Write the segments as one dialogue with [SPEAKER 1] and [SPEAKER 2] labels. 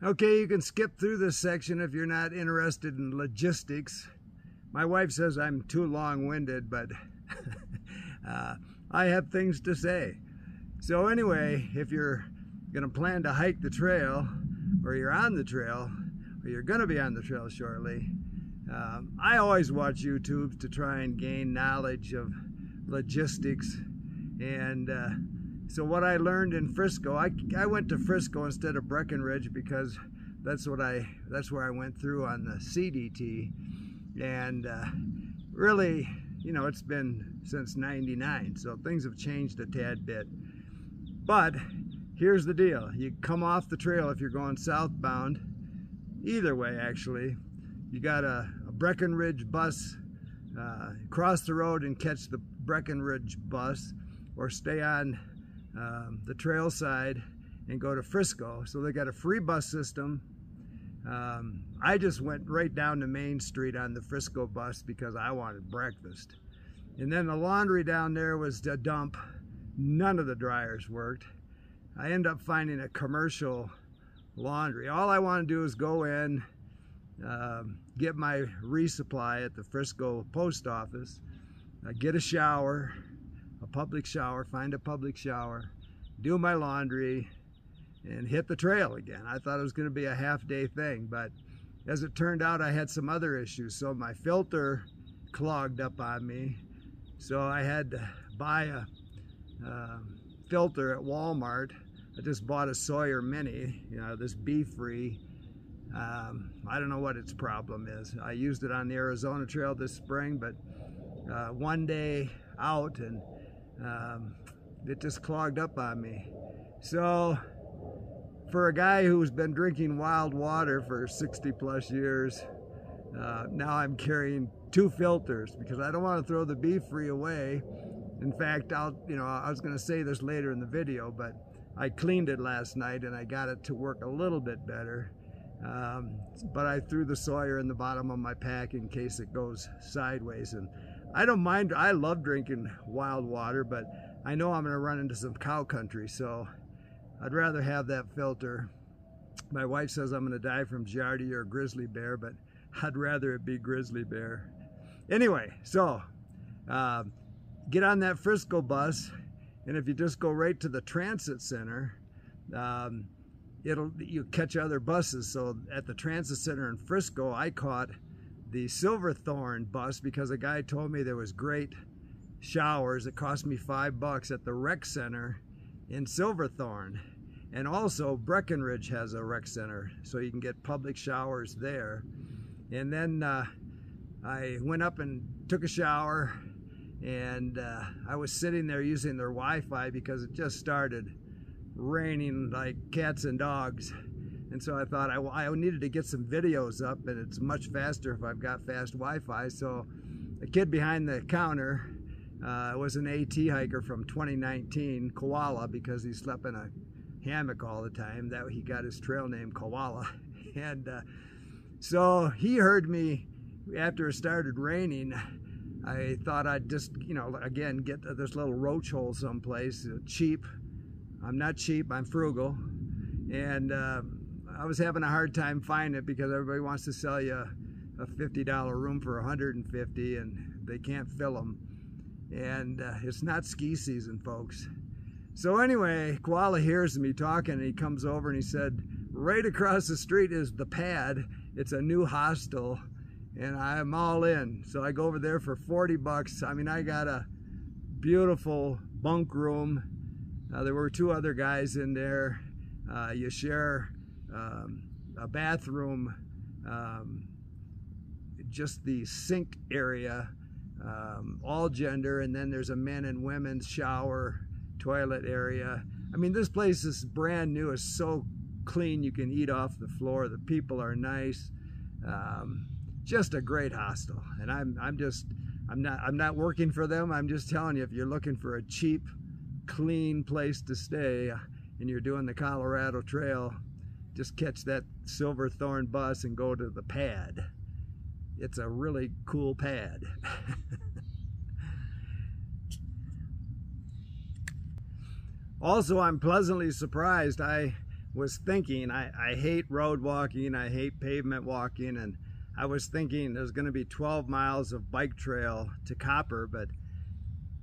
[SPEAKER 1] Okay, you can skip through this section if you're not interested in logistics. My wife says I'm too long-winded, but I have things to say. So anyway, if you're going to plan to hike the trail, or you're on the trail, or you're going to be on the trail shortly, I always watch YouTube to try and gain knowledge of logistics. And so what I learned in Frisco, I went to Frisco instead of Breckenridge because that's where I went through on the CDT. And really, you know, it's been since '99, so things have changed a tad bit. But here's the deal. You come off the trail if you're going southbound, either way actually. You got a Breckenridge bus, cross the road and catch the Breckenridge bus, or stay on the trail side and go to Frisco. So they got a free bus system. I just went right down to Main Street on the Frisco bus because I wanted breakfast. And then the laundry down there was a dump. None of the dryers worked. I ended up finding a commercial laundry. All I want to do is go in, get my resupply at the Frisco post office, get a shower, a public shower, find a public shower, do my laundry, and hit the trail again. I thought it was going to be a half-day thing, but as it turned out, I had some other issues. So my filter clogged up on me, so I had to buy a filter at Walmart. I just bought a Sawyer Mini, you know, this bee-free. I don't know what its problem is. I used it on the Arizona Trail this spring, but one day out, and it just clogged up on me. So for a guy who's been drinking wild water for 60+ years, now I'm carrying 2 filters because I don't want to throw the bee-free away. In fact, I was going to say this later in the video, but I cleaned it last night and I got it to work a little bit better. But I threw the Sawyer in the bottom of my pack in case it goes sideways. And I don't mind, I love drinking wild water, but I know I'm going to run into some cow country, so I'd rather have that filter. My wife says I'm going to die from giardia or grizzly bear, but I'd rather it be grizzly bear. Anyway, so get on that Frisco bus, and if you just go right to the transit center, you catch other buses. So at the transit center in Frisco, I caught the Silverthorne bus because a guy told me there was great showers. It cost me $5 at the rec center in Silverthorne. And also Breckenridge has a rec center, so you can get public showers there. And then I went up and took a shower, and I was sitting there using their Wi-Fi because it just started raining like cats and dogs. And so I thought I needed to get some videos up, and it's much faster if I've got fast Wi-Fi. So the kid behind the counter was an AT hiker from 2019, Koala, because he slept in a hammock all the time. That he got his trail name Koala. And so he heard me after it started raining. I thought I'd just, again, get this little roach hole someplace, cheap. I'm not cheap, I'm frugal. And I was having a hard time finding it because everybody wants to sell you a $50 room for $150, and they can't fill them. And it's not ski season, folks. So anyway, Koala hears me talking, and he comes over and he said, right across the street is the Pad. It's a new hostel, and I'm all in. So I go over there for $40. I mean, I got a beautiful bunk room. There were 2 other guys in there. You share a bathroom, just the sink area, all gender, and then there's a men and women's shower, toilet area. I mean, this place is brand new. It's so clean you can eat off the floor. The people are nice. Just a great hostel. And I'm not working for them. I'm just telling you, if you're looking for a cheap, clean place to stay and you're doing the Colorado Trail, just catch that Silverthorne bus and go to the Pad. It's a really cool pad. Also, I'm pleasantly surprised. I was thinking, I hate road walking, I hate pavement walking, and I was thinking there's going to be 12 miles of bike trail to Copper, but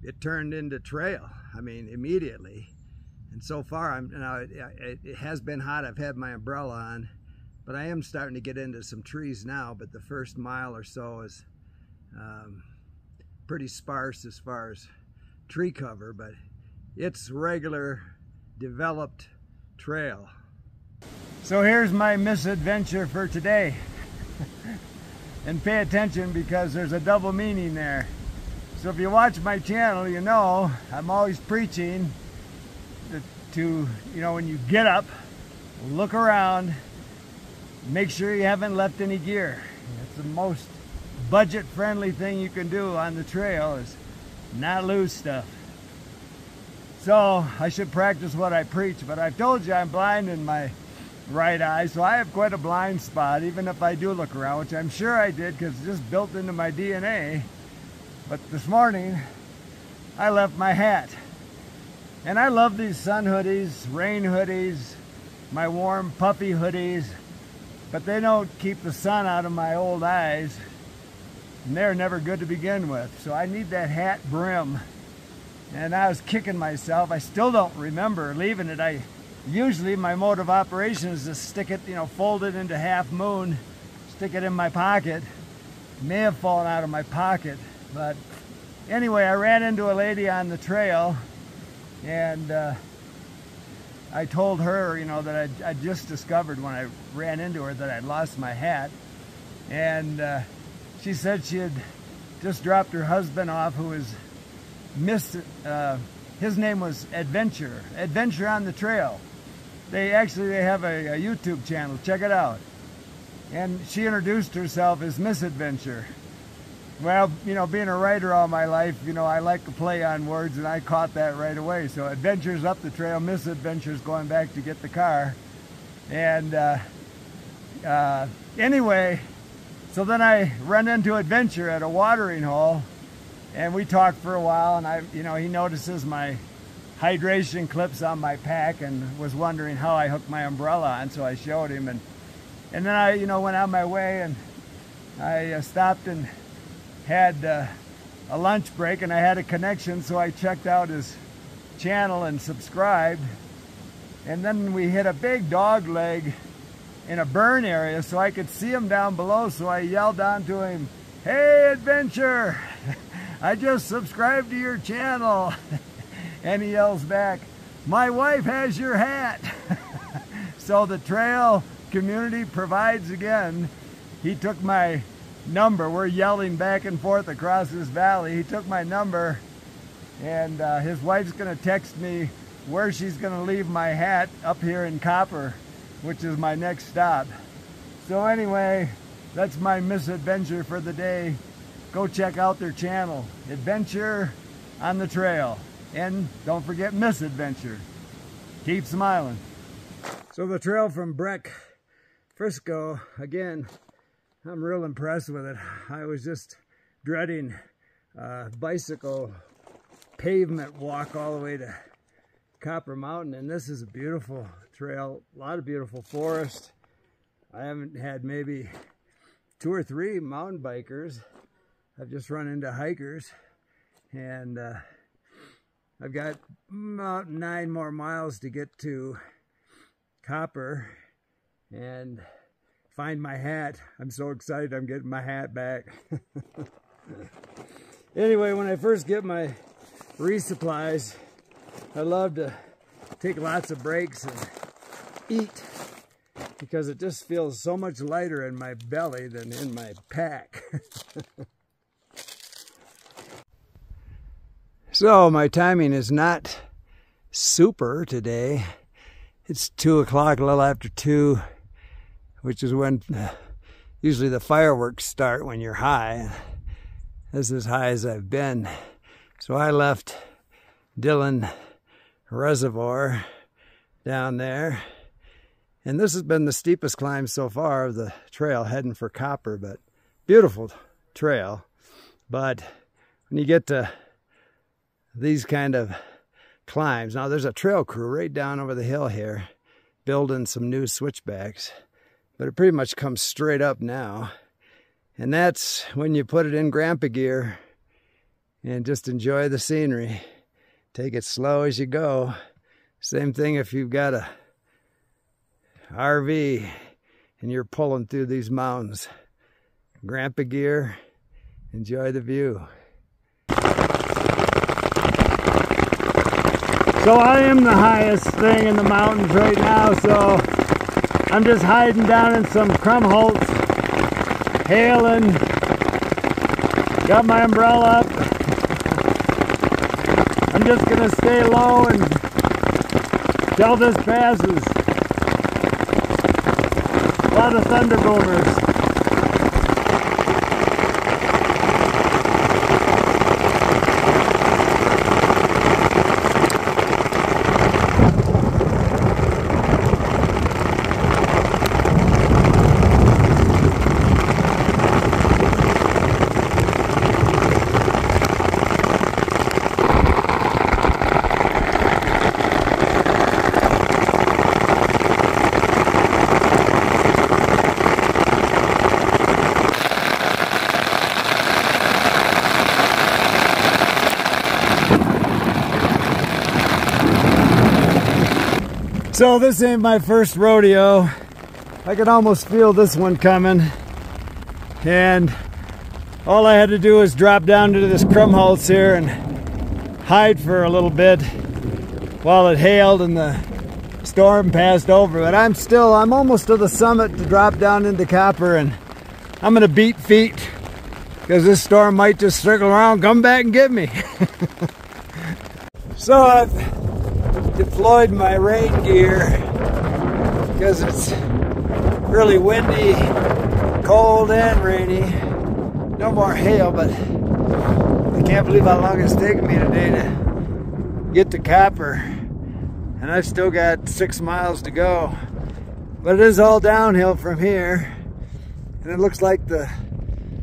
[SPEAKER 1] it turned into trail, I mean, immediately. And so far, it has been hot. I've had my umbrella on, but I am starting to get into some trees now, but the first mile or so is pretty sparse as far as tree cover, but it's regular developed trail. So here's my misadventure for today. And pay attention because there's a double meaning there. So if you watch my channel, you know I'm always preaching to, you know, when you get up, look around, make sure you haven't left any gear. It's the most budget-friendly thing you can do on the trail is not lose stuff. So I should practice what I preach, but I've told you I'm blind in my right eye, so I have quite a blind spot, even if I do look around, which I'm sure I did because it's just built into my DNA. But this morning, I left my hat. And I love these sun hoodies, rain hoodies, my warm puffy hoodies, but they don't keep the sun out of my old eyes, and they're never good to begin with. So I need that hat brim. And I was kicking myself. I still don't remember leaving it. Usually my mode of operation is to stick it, you know, fold it into half moon, stick it in my pocket. It may have fallen out of my pocket, but anyway, I ran into a lady on the trail, and I told her, you know, that I just discovered when I ran into her that I'd lost my hat, and she said she had just dropped her husband off, who was his name was Adventure on the Trail. They have a YouTube channel. Check it out. And she introduced herself as Misadventure. Well, you know, being a writer all my life, you know, I like to play on words, and I caught that right away. So Adventure's up the trail, Misadventure's going back to get the car. And anyway, so then I run into Adventure at a watering hole, and we talked for a while, and he notices my hydration clips on my pack and was wondering how I hooked my umbrella on, so I showed him, and then I, you know, went on my way, and I stopped and had a lunch break, and I had a connection, so I checked out his channel and subscribed, and then we hit a big dog leg in a burn area, so I could see him down below, so I yelled down to him, "Hey, Adventure, I just subscribed to your channel." And he yells back, "My wife has your hat." So the trail community provides again. He took my number. We're yelling back and forth across this valley. He took my number, and his wife's going to text me where she's going to leave my hat up here in Copper, which is my next stop. So anyway, that's my misadventure for the day. Go check out their channel, Adventure on the Trail. And don't forget Misadventure. Keep smiling. So the trail from Breck, Frisco, again, I'm real impressed with it. I was just dreading bicycle pavement walk all the way to Copper Mountain, and this is a beautiful trail, a lot of beautiful forest. I haven't had maybe 2 or 3 mountain bikers. I've just run into hikers, and I've got about 9 more miles to get to Copper and find my hat. I'm so excited I'm getting my hat back. Anyway, when I first get my resupplies, I love to take lots of breaks and eat, because it just feels so much lighter in my belly than in my pack. So my timing is not super today. It's 2 o'clock, a little after 2, which is when usually the fireworks start when you're high. This is as high as I've been. So I left Dillon Reservoir down there, and this has been the steepest climb so far of the trail heading for Copper, but beautiful trail. But when you get to these kind of climbs, now there's a trail crew right down over the hill here building some new switchbacks, but it pretty much comes straight up now. And that's when you put it in grandpa gear and just enjoy the scenery. Take it slow as you go. Same thing if you've got a RV and you're pulling through these mountains. Grandpa gear, enjoy the view. So I am the highest thing in the mountains right now, so I'm just hiding down in some crumholts, hailing, got my umbrella up. I'm just gonna stay low and till this passes. A lot of thunder boomers. So this ain't my first rodeo. I could almost feel this one coming. And all I had to do was drop down to this crumholts here and hide for a little bit while it hailed and the storm passed over. But I'm almost to the summit to drop down into Copper, and I'm gonna beat feet because this storm might just circle around, come back and get me. So I've deployed my rain gear because it's really windy, cold and rainy. No more hail, but I can't believe how long it's taken me today to get to Copper, and I've still got 6 miles to go. But it is all downhill from here, and it looks like the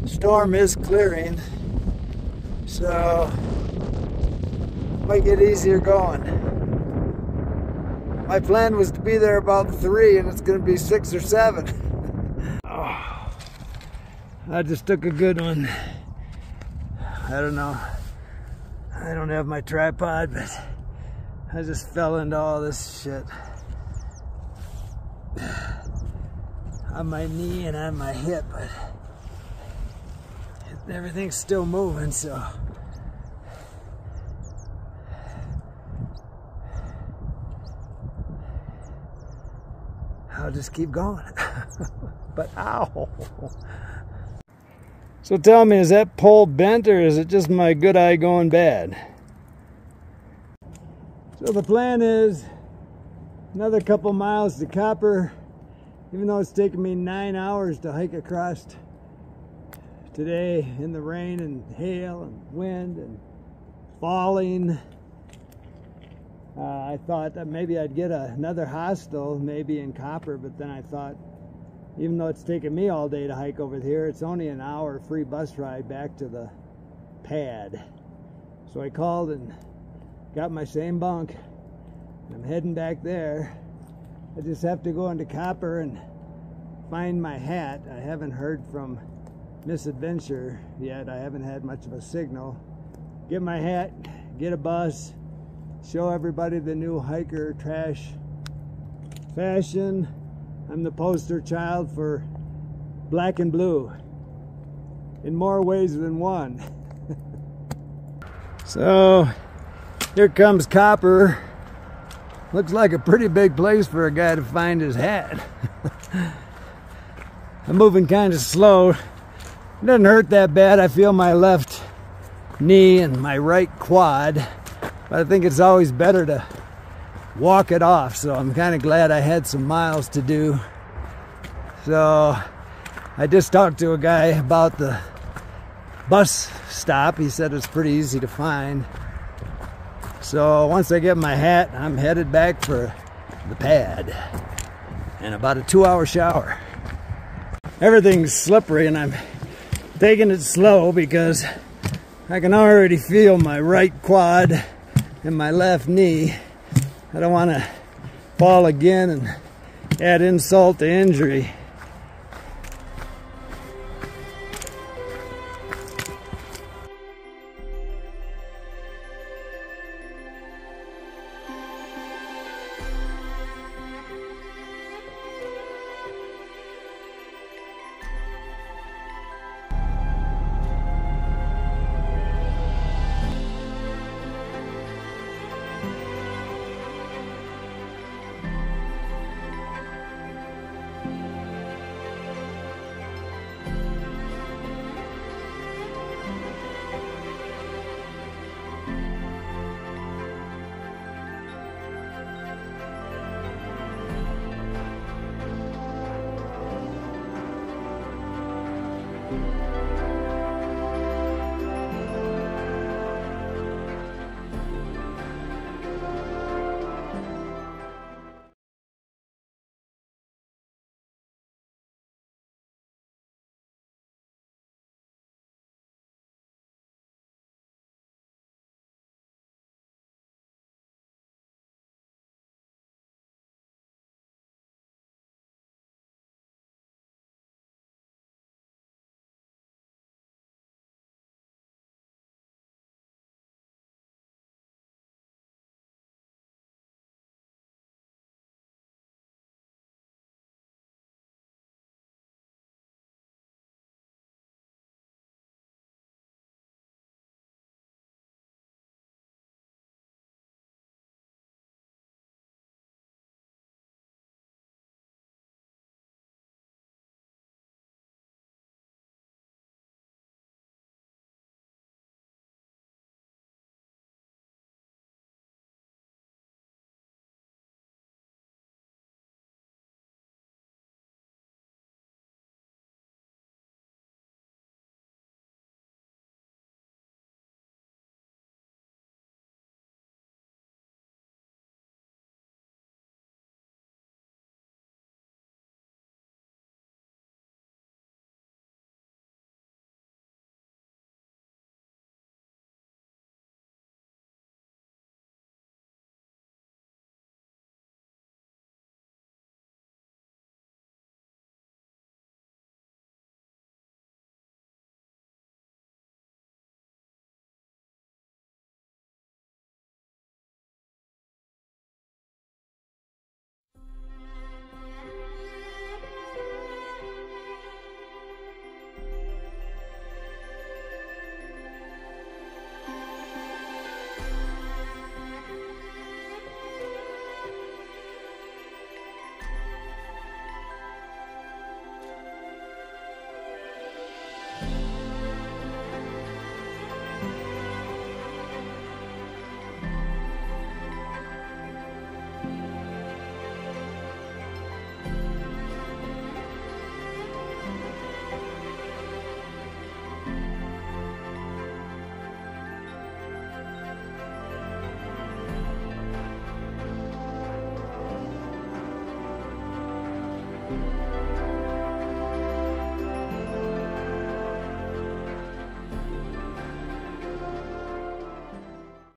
[SPEAKER 1] storm is clearing, so it might get easier going. My plan was to be there about 3, and it's going to be 6 or 7. Oh, I just took a good one. I don't know. I don't have my tripod, but I just fell into all this shit on my knee and on my hip, but everything's still moving, so I'll just keep going. But ow. So tell me, is that pole bent or is it just my good eye going bad? So the plan is another couple miles to Copper, even though it's taken me 9 hours to hike across today in the rain and hail and wind and falling. I thought that maybe I'd get another hostel maybe in Copper, but then I thought, even though it's taken me all day to hike over here, it's only an hour free bus ride back to the pad. So I called and got my same bunk. I'm heading back there. I just have to go into Copper and find my hat. I haven't heard from Misadventure yet. I haven't had much of a signal. Get my hat, get a bus, show everybody the new hiker trash fashion. I'm the poster child for black and blue in more ways than one. So here comes Copper. Looks like a pretty big place for a guy to find his hat. I'm moving kind of slow. It doesn't hurt that bad. I feel my left knee and my right quad, but I think it's always better to walk it off, so I'm kind of glad I had some miles to do. So I just talked to a guy about the bus stop. He said it's pretty easy to find. So once I get my hat, I'm headed back for the pad and about a 2-hour shower. Everything's slippery and I'm taking it slow because I can already feel my right quad and my left knee. I don't want to fall again and add insult to injury.